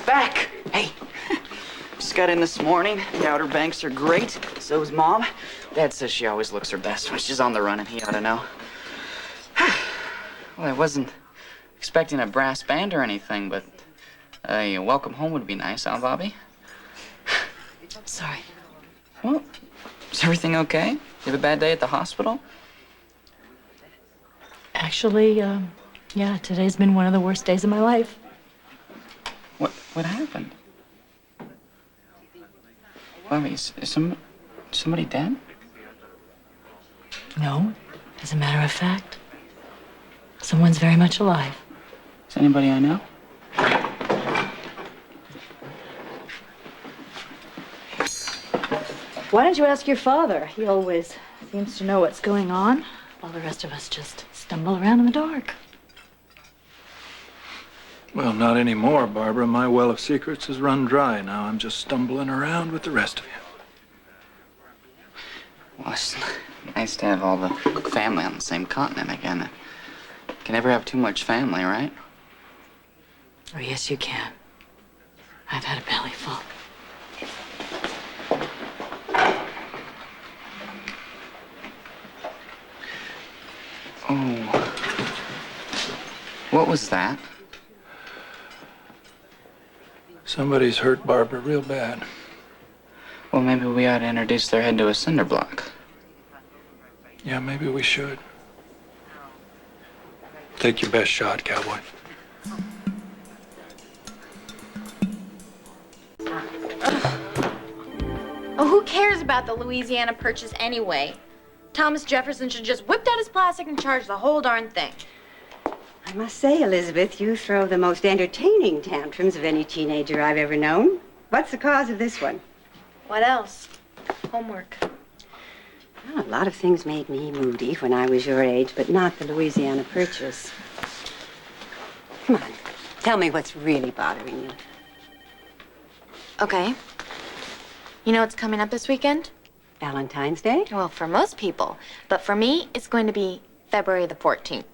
back. Hey, just got in this morning. The Outer Banks are great. So is Mom. Dad says she always looks her best when she's on the run, and he ought to know. Well, I wasn't expecting a brass band or anything, but a welcome home would be nice, huh, Bobbie? Sorry. Well, is everything okay? You have a bad day at the hospital? Actually, yeah, today's been one of the worst days of my life. What happened? Bobbie, is somebody dead? No, as a matter of fact, someone's very much alive. Is anybody I know? Why don't you ask your father? He always seems to know what's going on, while the rest of us just stumble around in the dark. Well, not anymore, Barbara. My well of secrets has run dry now. I'm just stumbling around with the rest of you. Well, it's nice to have all the family on the same continent again. Can never have too much family, right? Oh, yes, you can. I've had a belly full. Oh. What was that? Somebody's hurt Barbara real bad. Well, maybe we ought to introduce their head to a cinder block. Yeah, maybe we should. Take your best shot, cowboy. Oh, who cares about the Louisiana Purchase anyway? Thomas Jefferson should just whipped out his plastic and charged the whole darn thing. I must say, Elizabeth, you throw the most entertaining tantrums of any teenager I've ever known. What's the cause of this one? What else? Homework. Well, a lot of things made me moody when I was your age, but not the Louisiana Purchase. Come on, tell me what's really bothering you. Okay. You know what's coming up this weekend? Valentine's Day? Well, for most people. But for me, it's going to be February the 14th.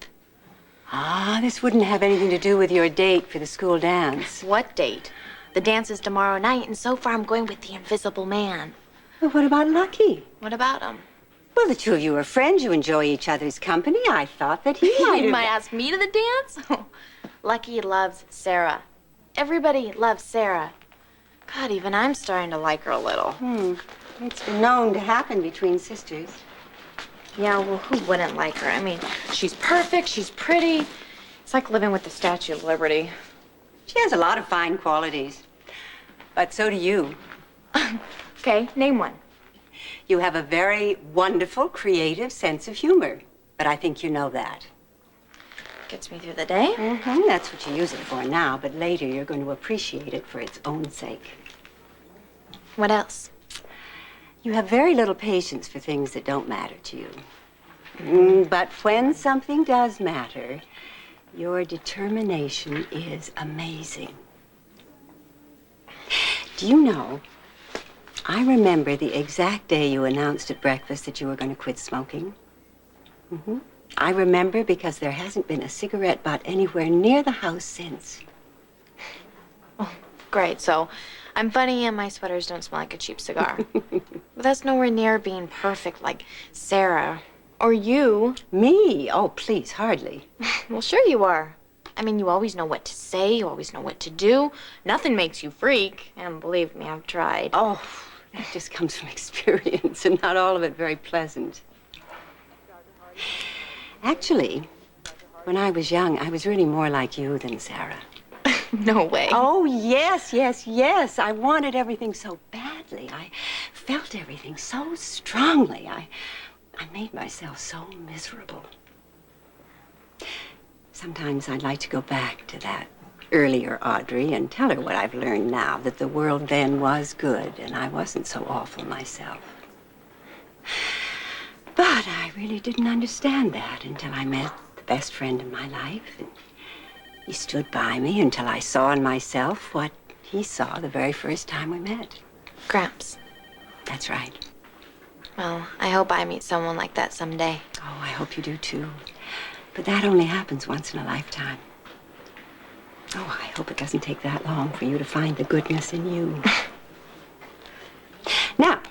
Ah, this wouldn't have anything to do with your date for the school dance. What date? The dance is tomorrow night, and so far I'm going with the Invisible Man. Well, what about Lucky? What about him? Well, the two of you are friends. You enjoy each other's company. I thought that he might You have... might ask me to the dance? Lucky loves Sarah. Everybody loves Sarah. God, even I'm starting to like her a little. It's been known to happen between sisters. Yeah, well, who wouldn't like her? I mean, she's perfect, she's pretty. It's like living with the Statue of Liberty. She has a lot of fine qualities. But so do you. Okay, name one. You have a very wonderful, creative sense of humor. But I think you know that. Gets me through the day. That's what you use it for now, but later you're going to appreciate it for its own sake. What else? You have very little patience for things that don't matter to you. But when something does matter, your determination is amazing. Do you know, I remember the exact day you announced at breakfast that you were going to quit smoking. I remember because there hasn't been a cigarette butt anywhere near the house since. Oh, great. So I'm funny and my sweaters don't smell like a cheap cigar. But that's nowhere near being perfect like Sarah or you. Me? Oh, please, hardly. Well, sure you are. I mean, you always know what to say, you always know what to do. Nothing makes you freak. And believe me, I've tried. Oh, that just comes from experience, and not all of it very pleasant. Actually, when I was young, I was really more like you than Sarah. No way. Oh, yes, yes, yes. I wanted everything so badly. I felt everything so strongly. I made myself so miserable. Sometimes I'd like to go back to that earlier Audrey and tell her what I've learned now, that the world then was good and I wasn't so awful myself. But I really didn't understand that until I met the best friend in my life. And he stood by me until I saw in myself what he saw the very first time we met. Gramps. That's right. Well, I hope I meet someone like that someday. Oh, I hope you do too. But that only happens once in a lifetime. Oh, I hope it doesn't take that long for you to find the goodness in you. Now,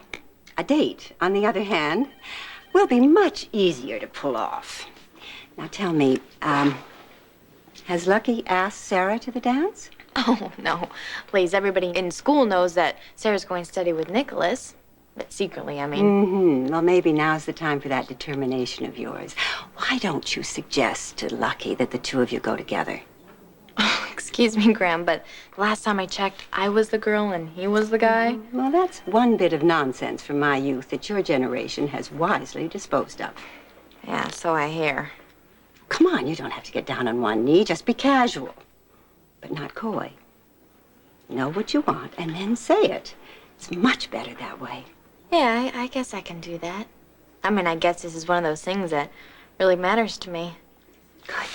a date, on the other hand, will be much easier to pull off. Now tell me, has Lucky asked Sarah to the dance? Oh, no. Please, everybody in school knows that Sarah's going to study with Nicholas. But secretly, I mean. Mm-hmm. Well, maybe now's the time for that determination of yours. Why don't you suggest to Lucky that the two of you go together? Oh, excuse me, Graham, but the last time I checked, I was the girl and he was the guy. Well, that's one bit of nonsense from my youth that your generation has wisely disposed of. Yeah, so I hear. Come on, you don't have to get down on one knee. Just be casual, but not coy. Know what you want and then say it. It's much better that way. Yeah, I guess I can do that. I mean, I guess this is one of those things that really matters to me. Good.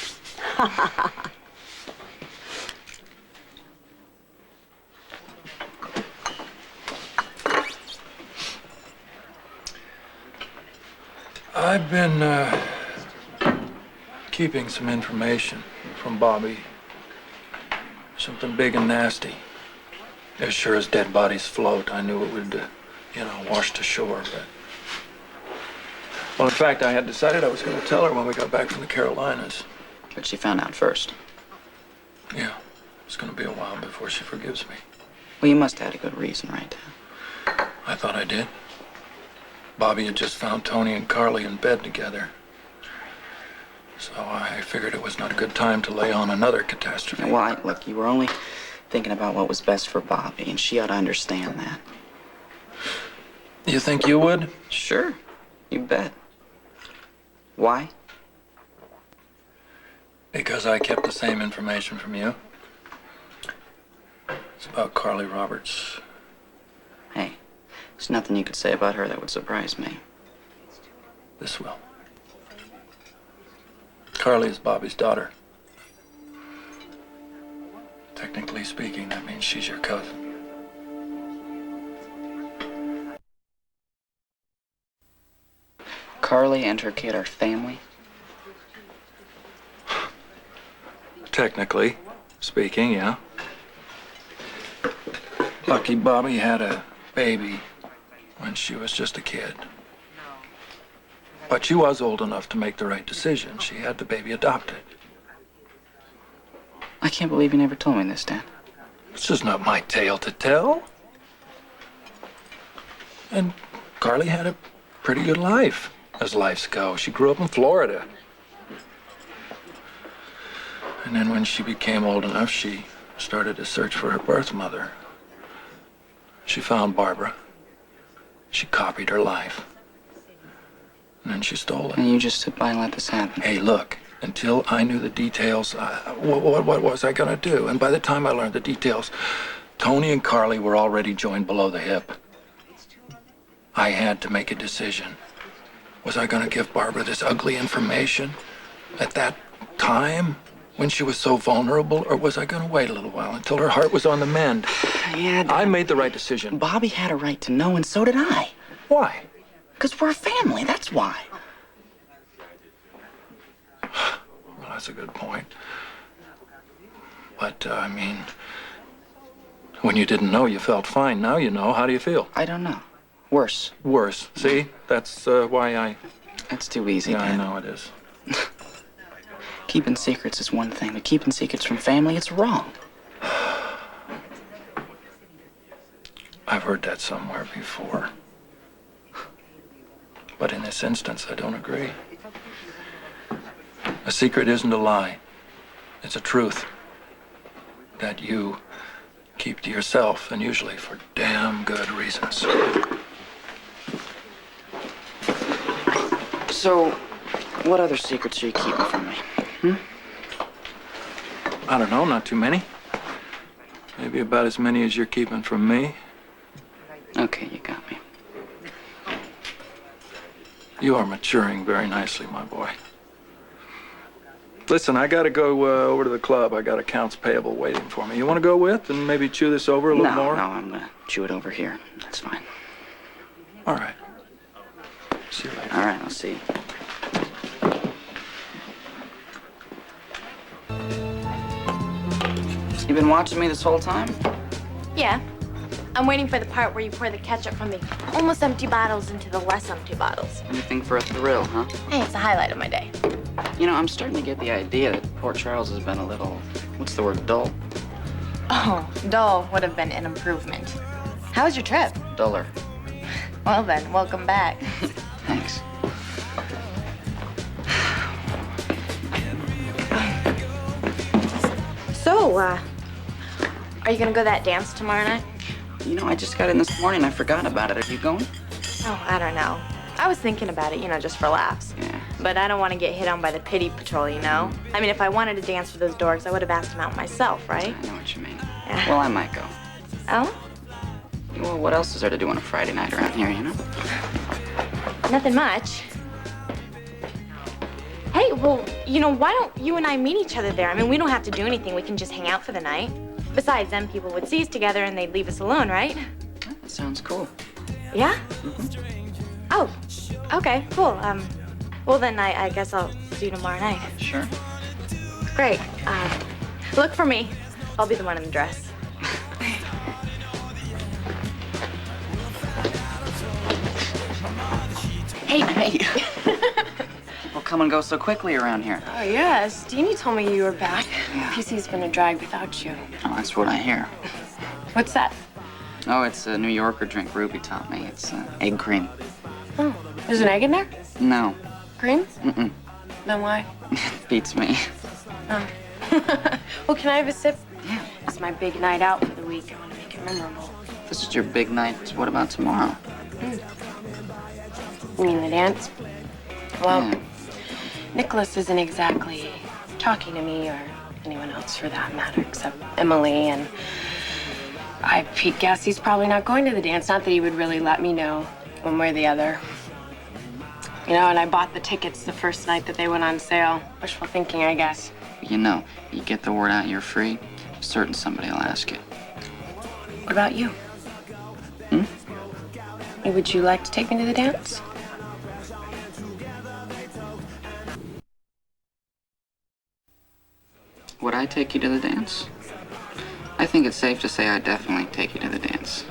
I've been keeping some information from Bobbie. Something big and nasty. As sure as dead bodies float, I knew it would, wash to shore, but... Well, in fact, I had decided I was going to tell her when we got back from the Carolinas. But she found out first. Yeah, it's going to be a while before she forgives me. Well, you must have had a good reason, right? I thought I did. Bobbie had just found Tony and Carly in bed together. So I figured it was not a good time to lay on another catastrophe. Well, look, you were only thinking about what was best for Bobbie, and she ought to understand that. You think you would? Sure, you bet. Why? Because I kept the same information from you. It's about Carly Roberts. Hey, there's nothing you could say about her that would surprise me. This will. Carly is Bobbie's daughter. Technically speaking, that means she's your cousin. Carly and her kid are family? Technically speaking, yeah. Lucky Bobbie had a baby when she was just a kid. But she was old enough to make the right decision. She had the baby adopted. I can't believe you never told me this, Dad. This is not my tale to tell. And Carly had a pretty good life, as lives go. She grew up in Florida. And then when she became old enough, she started to search for her birth mother. She found Barbara. She copied her life. And then she stole it. And you just sit by and let this happen? Hey, look, until I knew the details, what was I going to do? And by the time I learned the details, Tony and Carly were already joined below the hip. I had to make a decision. Was I going to give Barbara this ugly information at that time when she was so vulnerable, or was I going to wait a little while until her heart was on the mend? Yeah, Dad. I made the right decision. Bobbie had a right to know, and so did I. Why? Because we're a family, that's why. Well, that's a good point. But, when you didn't know, you felt fine. Now you know. How do you feel? I don't know. Worse. Worse. See? That's why I... That's too easy, Yeah, Dad. I know it is. Keeping secrets is one thing, but keeping secrets from family, it's wrong. I've heard that somewhere before. But in this instance, I don't agree. A secret isn't a lie. It's a truth that you keep to yourself, and usually for damn good reasons. So, what other secrets are you keeping from me? I don't know, not too many. Maybe about as many as you're keeping from me. Okay, you got me. You are maturing very nicely, my boy. Listen, I gotta go over to the club. I got accounts payable waiting for me. You want to go with and maybe chew this over a little more? No, I'm gonna chew it over here. That's fine. All right. See you later. All right, I'll see you. You been watching me this whole time? Yeah. I'm waiting for the part where you pour the ketchup from the almost empty bottles into the less empty bottles. Anything for a thrill, huh? Hey, it's the highlight of my day. You know, I'm starting to get the idea that Port Charles has been a little, what's the word, dull? Oh, dull would have been an improvement. How was your trip? Duller. Well then, welcome back. Thanks. So, are you gonna go to that dance tomorrow night? You know, I just got in this morning. I forgot about it. Are you going? Oh, I don't know. I was thinking about it, just for laughs. Yeah. But I don't want to get hit on by the pity patrol, I mean, if I wanted to dance with those dorks, I would have asked them out myself, right? I know what you mean. Yeah. Well, I might go. Oh? Well, what else is there to do on a Friday night around here, you know? Nothing much. Hey, well, why don't you and I meet each other there? I mean, we don't have to do anything. We can just hang out for the night. Besides, then people would see us together and they'd leave us alone, right? That sounds cool. Yeah? Oh, okay, cool. Well then, I guess I'll see you tomorrow night. Sure. Great. Look for me. I'll be the one in the dress. Hey. People come and go so quickly around here. Oh, yes. Deanie told me you were back. Yeah. PC's been a drag without you. Oh, that's what I hear. What's that? Oh, it's a New Yorker drink Ruby taught me. It's egg cream. Oh, there's an egg in there? No. Cream? Mm-mm. Then why? Beats me. Oh. Well, can I have a sip? Yeah. It's my big night out for the week. I want to make it memorable. This is your big night. What about tomorrow? You mean the dance? Well, Yeah. Nicholas isn't exactly talking to me or anyone else for that matter, except Emily, and I guess he's probably not going to the dance. Not that he would really let me know one way or the other. And I bought the tickets the first night that they went on sale. Wishful thinking, I guess. You get the word out you're free, certain somebody will ask you. What about you? Would you like to take me to the dance? Would I take you to the dance? I think it's safe to say I'd definitely take you to the dance.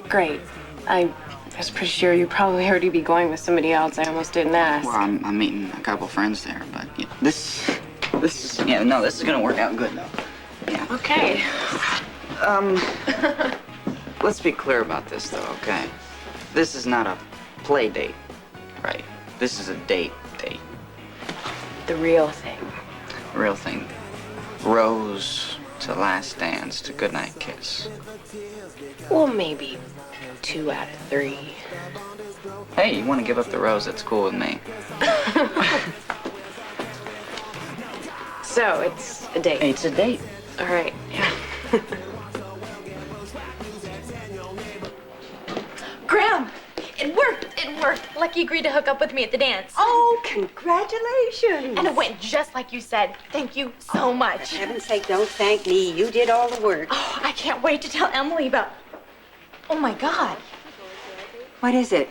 Great. I was pretty sure you'd probably already be going with somebody else. I almost didn't ask. Well, I'm meeting a couple friends there, but yeah, this is gonna work out good though. Yeah. Okay. Let's be clear about this though, okay? This is not a play date, right? This is a date. The real thing. Real thing. Rose to last dance to goodnight kiss. Well, maybe 2 out of 3. Hey, you want to give up the rose? That's cool with me. So, it's a date. It's a date. All right. Yeah. Graham! It worked! Lucky agreed to hook up with me at the dance. Oh, congratulations. And it went just like you said. Thank you so much. For heaven's sake, don't thank me. You did all the work. Oh, I can't wait to tell Emily about... Oh, my God. What is it?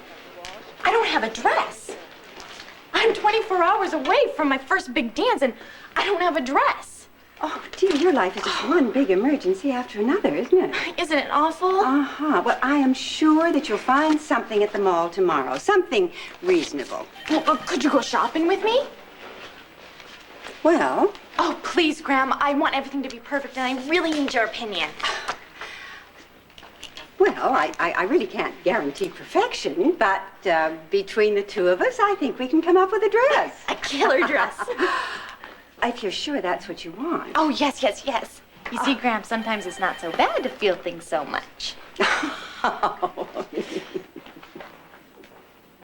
I don't have a dress. I'm 24 hours away from my first big dance, and I don't have a dress. Oh, dear, your life is just one big emergency after another, isn't it? Isn't it awful? Uh-huh. Well, I am sure that you'll find something at the mall tomorrow. Something reasonable. Well, could you go shopping with me? Well, Oh, please, Graham. I want everything to be perfect, and I really need your opinion. I really can't guarantee perfection, but between the two of us, I think we can come up with a dress. A killer dress. If you're sure that's what you want. Oh, yes. You see, Graham, sometimes it's not so bad to feel things so much. Oh,